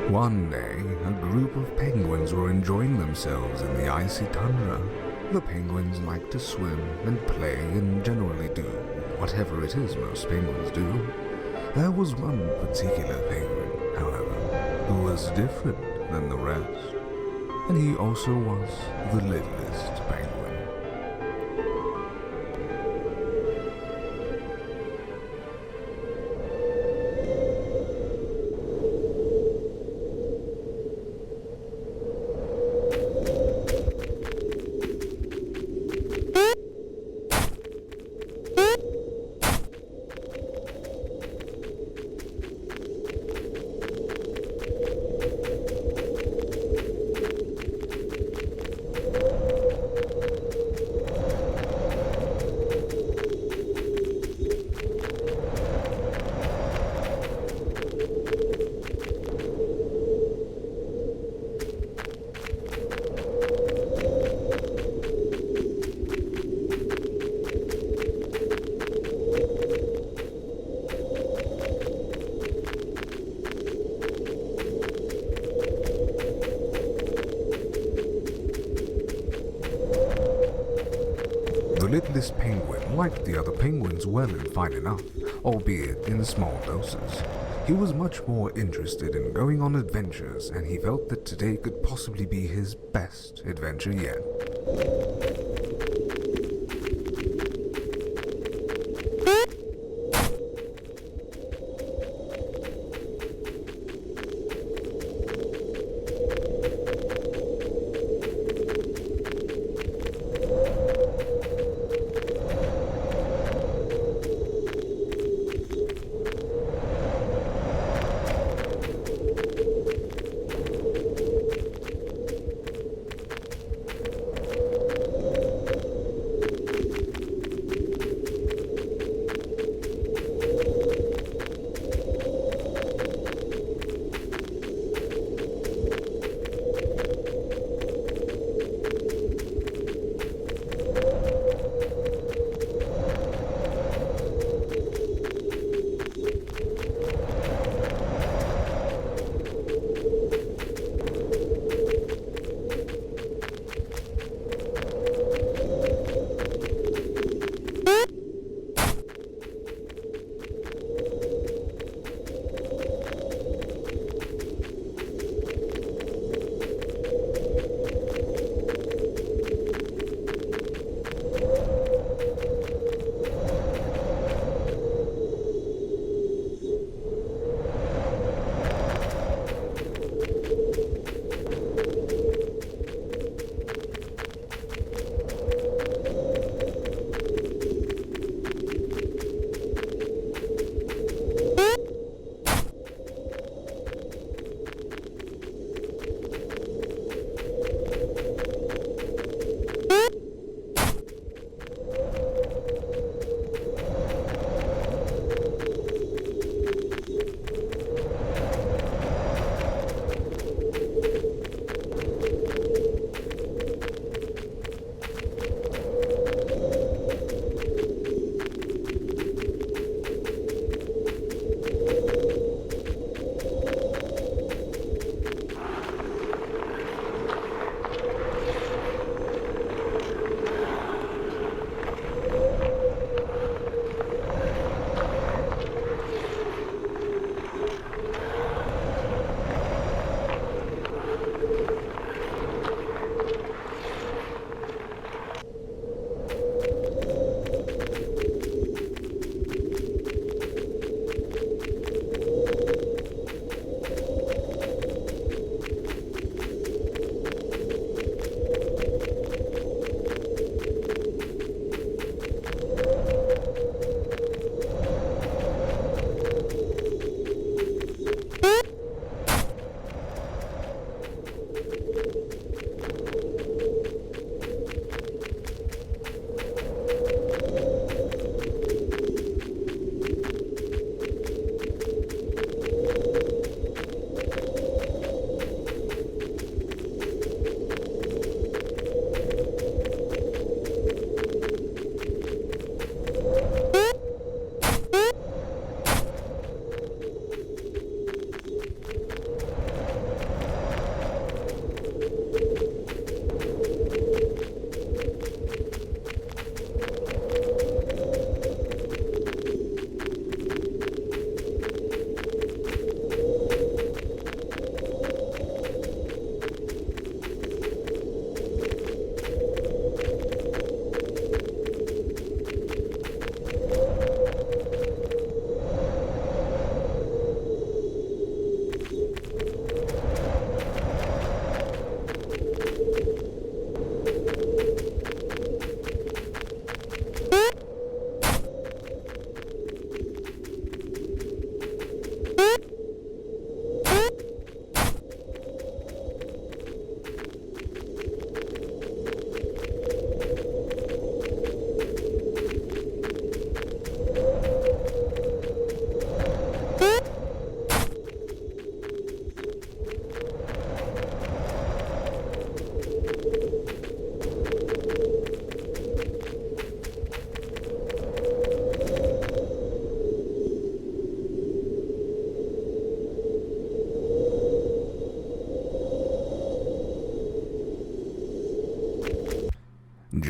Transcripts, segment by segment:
One day, a group of penguins were enjoying themselves in the icy tundra. The penguins like to swim and play and generally do whatever it is most penguins do. There was one particular penguin, however, who was different than the rest, and he also was the littlest penguin. The littlest penguin liked the other penguins well and fine enough, albeit in small doses. He was much more interested in going on adventures, and he felt that today could possibly be his best adventure yet.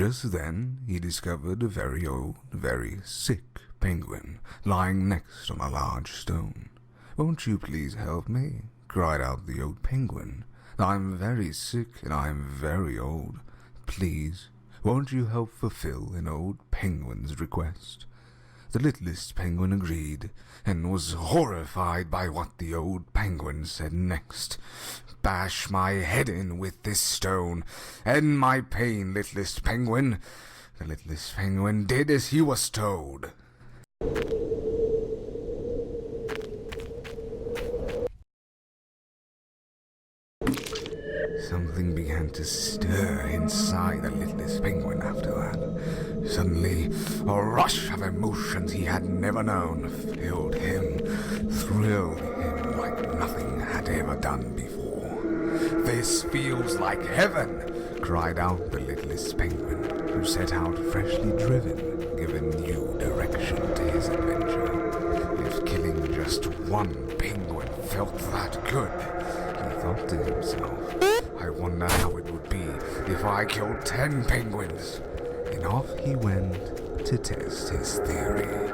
Just then he discovered a very old, very sick penguin lying next on a large stone. "Won't you please help me?" cried out the old penguin. "I'm very sick and I'm very old. Please, won't you help fulfill an old penguin's request?" The littlest penguin agreed, and was horrified by what the old penguin said next. "Bash my head in with this stone. End my pain, littlest penguin." The littlest penguin did as he was told. Something began to stir inside the littlest penguin after that. Suddenly, a rush of emotions he had never known filled him, thrilled him like nothing had ever done before. "This feels like heaven!" cried out the littlest penguin, who set out freshly driven, giving new direction to his adventure. If killing just one penguin felt that good, he thought to himself, "I wonder how it would be if I killed 10 penguins." And off he went to test his theory.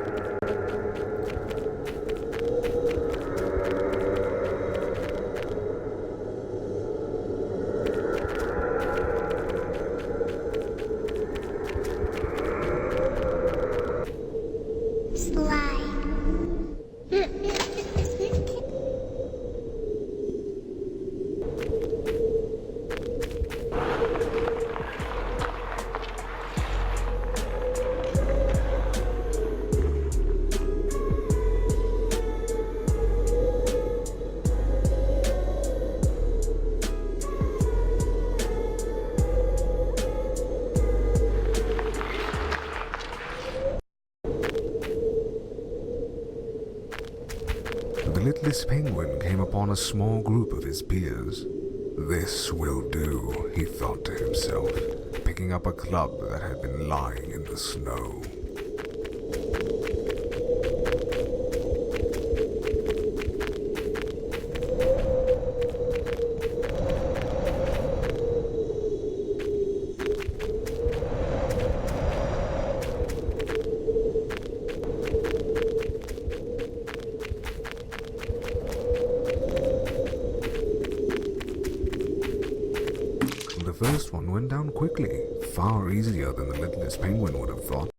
The littlest penguin came upon a small group of his peers. "This will do," he thought to himself, picking up a club that had been lying in the snow. The first one went down quickly, far easier than the littlest penguin would have thought.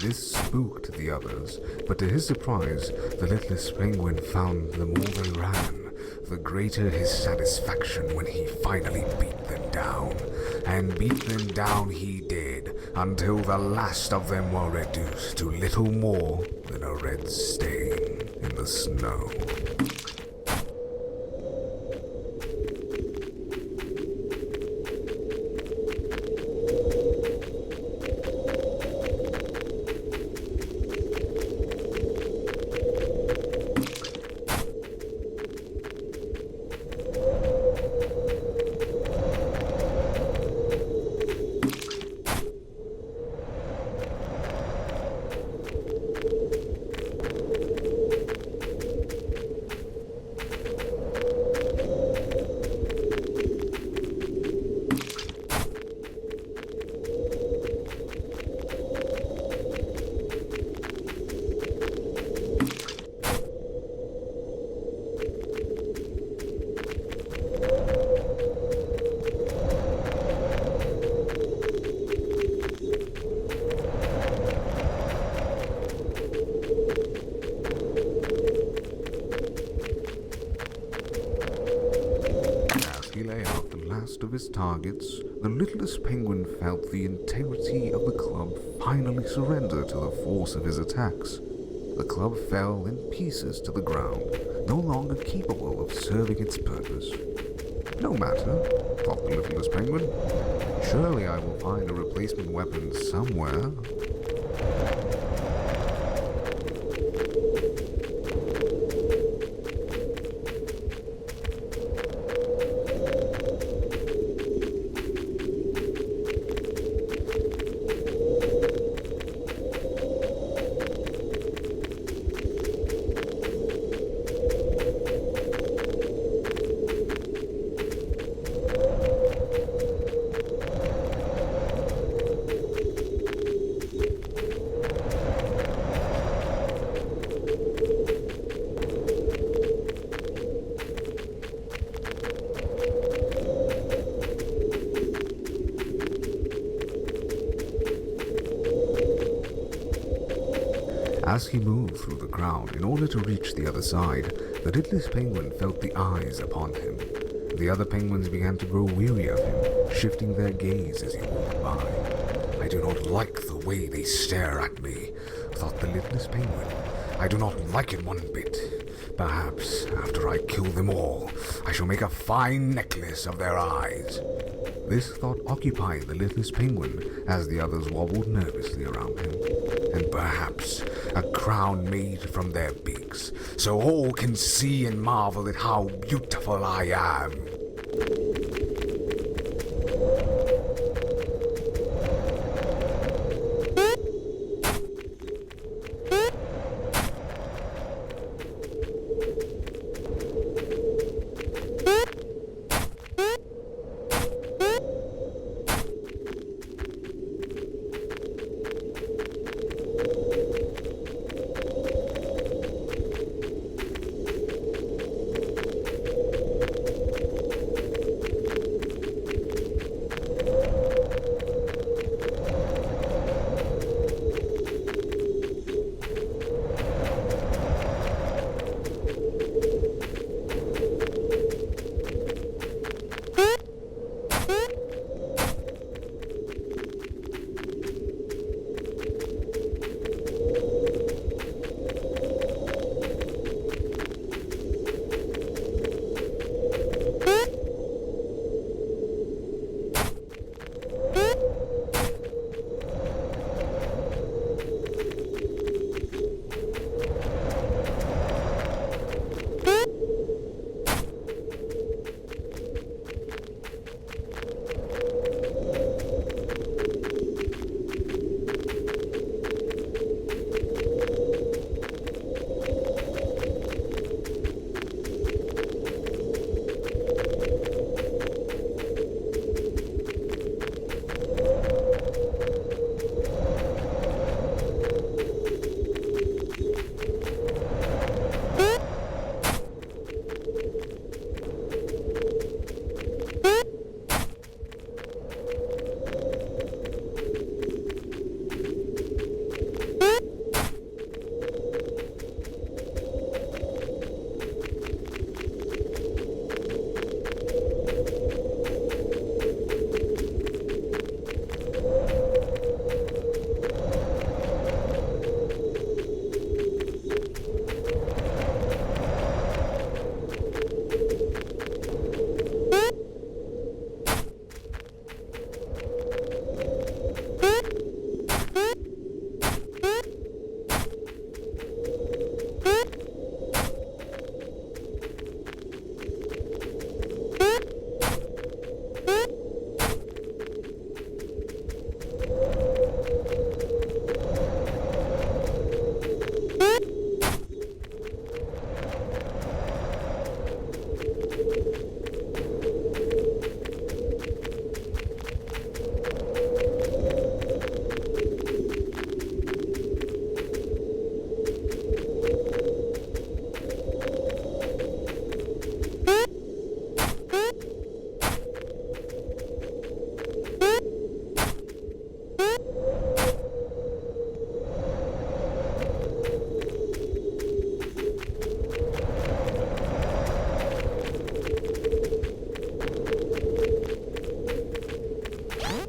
This spooked the others, but to his surprise, the littlest penguin found the more they ran, the greater his satisfaction when he finally beat them down. And beat them down he did, until the last of them were reduced to little more than a red stain in the snow. Of his targets, the littlest penguin felt the integrity of the club finally surrender to the force of his attacks. The club fell in pieces to the ground, no longer capable of serving its purpose. "No matter," thought the littlest penguin. "Surely I will find a replacement weapon somewhere." As he moved through the crowd in order to reach the other side, the littlest penguin felt the eyes upon him. The other penguins began to grow weary of him, shifting their gaze as he walked by. "I do not like the way they stare at me," thought the littlest penguin. "I do not like it one bit. Perhaps, after I kill them all, I shall make a fine necklace of their eyes." This thought occupied the littlest penguin as the others wobbled nervously around him. "And perhaps a crown made from their beaks, so all can see and marvel at how beautiful I am."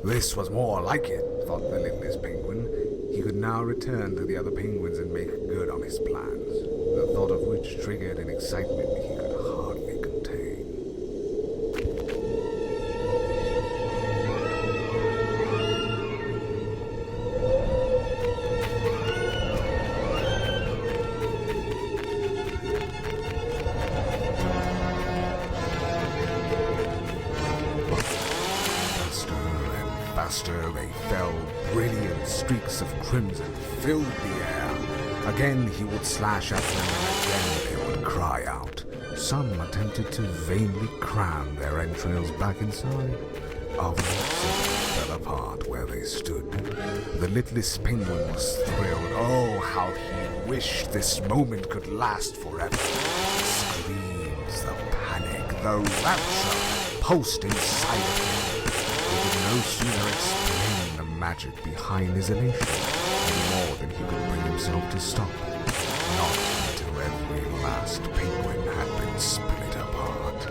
This was more like it, thought the littlest penguin. He could now return to the other penguins and make good on his plans, the thought of which triggered an excitement he could hardly contain. Faster they fell, brilliant streaks of crimson filled the air. Again he would slash at them, and again they would cry out. Some attempted to vainly cram their entrails back inside. Others fell apart where they stood. The littlest penguin was thrilled. Oh, how he wished this moment could last forever. The screams, the panic, the rapture pulsed inside of him. He could no sooner explain the magic behind his elation, any more than he could bring himself to stop, not until every last penguin had been split apart.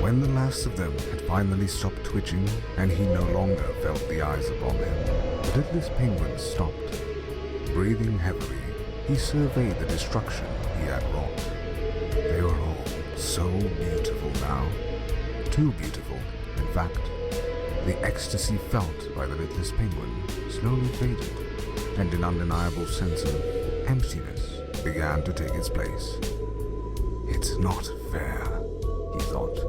When the last of them had finally stopped twitching, and he no longer felt the eyes upon him, the littlest penguin stopped. Breathing heavily, he surveyed the destruction he had wrought. They were all so beautiful now. Too beautiful, in fact. The ecstasy felt by the littlest penguin slowly faded, and an undeniable sense of emptiness began to take its place. It's not fair, he thought.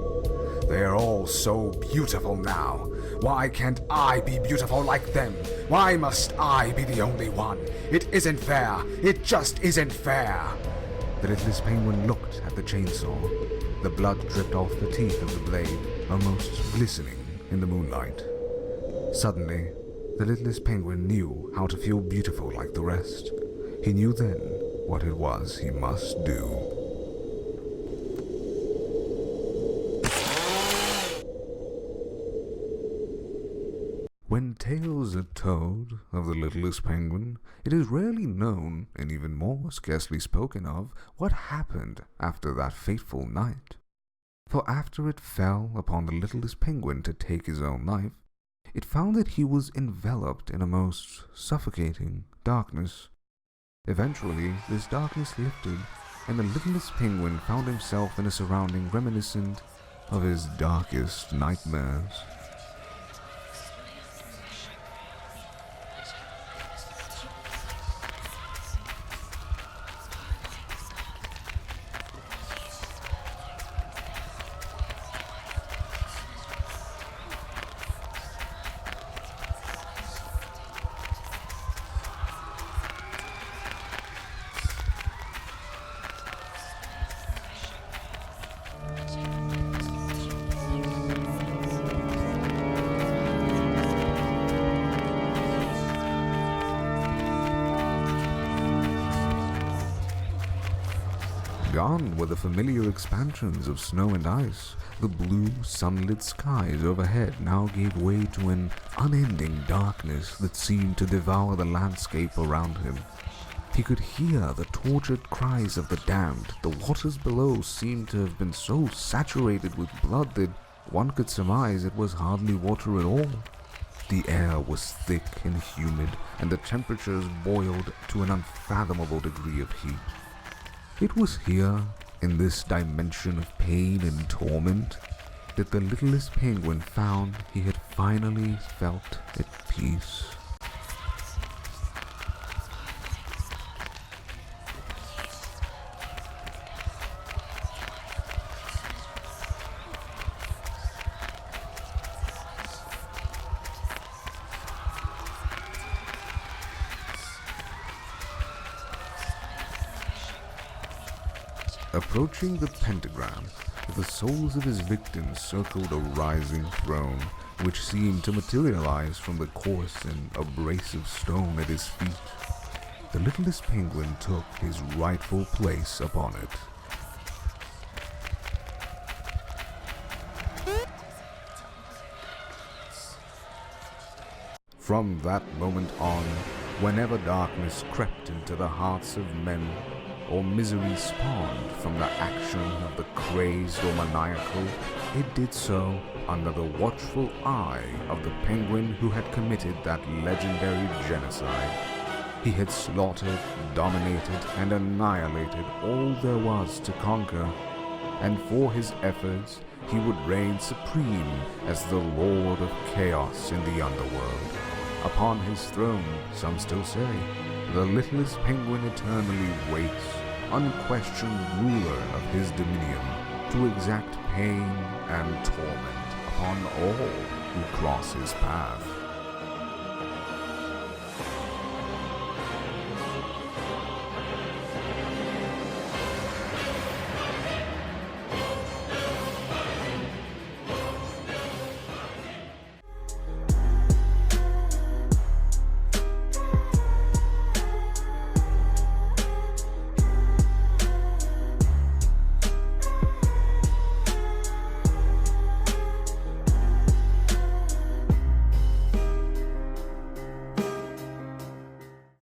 They are all so beautiful now. Why can't I be beautiful like them? Why must I be the only one? It isn't fair. It just isn't fair. The littlest penguin looked at the chainsaw. The blood dripped off the teeth of the blade, almost glistening in the moonlight. Suddenly, the littlest penguin knew how to feel beautiful like the rest. He knew then what it was he must do. When tales are told of the littlest penguin, it is rarely known, and even more scarcely spoken of, what happened after that fateful night. For after it fell upon the littlest penguin to take his own life, it found that he was enveloped in a most suffocating darkness. Eventually, this darkness lifted, and the littlest penguin found himself in a surrounding reminiscent of his darkest nightmares. Gone were the familiar expansions of snow and ice. The blue, sunlit skies overhead now gave way to an unending darkness that seemed to devour the landscape around him. He could hear the tortured cries of the damned. The waters below seemed to have been so saturated with blood that one could surmise it was hardly water at all. The air was thick and humid, and the temperatures boiled to an unfathomable degree of heat. It was here, in this dimension of pain and torment, that the littlest penguin found he had finally felt at peace. Approaching the pentagram, the souls of his victims circled a rising throne, which seemed to materialize from the coarse and abrasive stone at his feet. The littlest penguin took his rightful place upon it. From that moment on, whenever darkness crept into the hearts of men, or misery spawned from the action of the crazed or maniacal, it did so under the watchful eye of the penguin who had committed that legendary genocide. He had slaughtered, dominated, and annihilated all there was to conquer, and for his efforts he would reign supreme as the Lord of Chaos in the underworld. Upon his throne, some still say, the littlest penguin eternally waits, unquestioned ruler of his dominion, to exact pain and torment upon all who cross his path.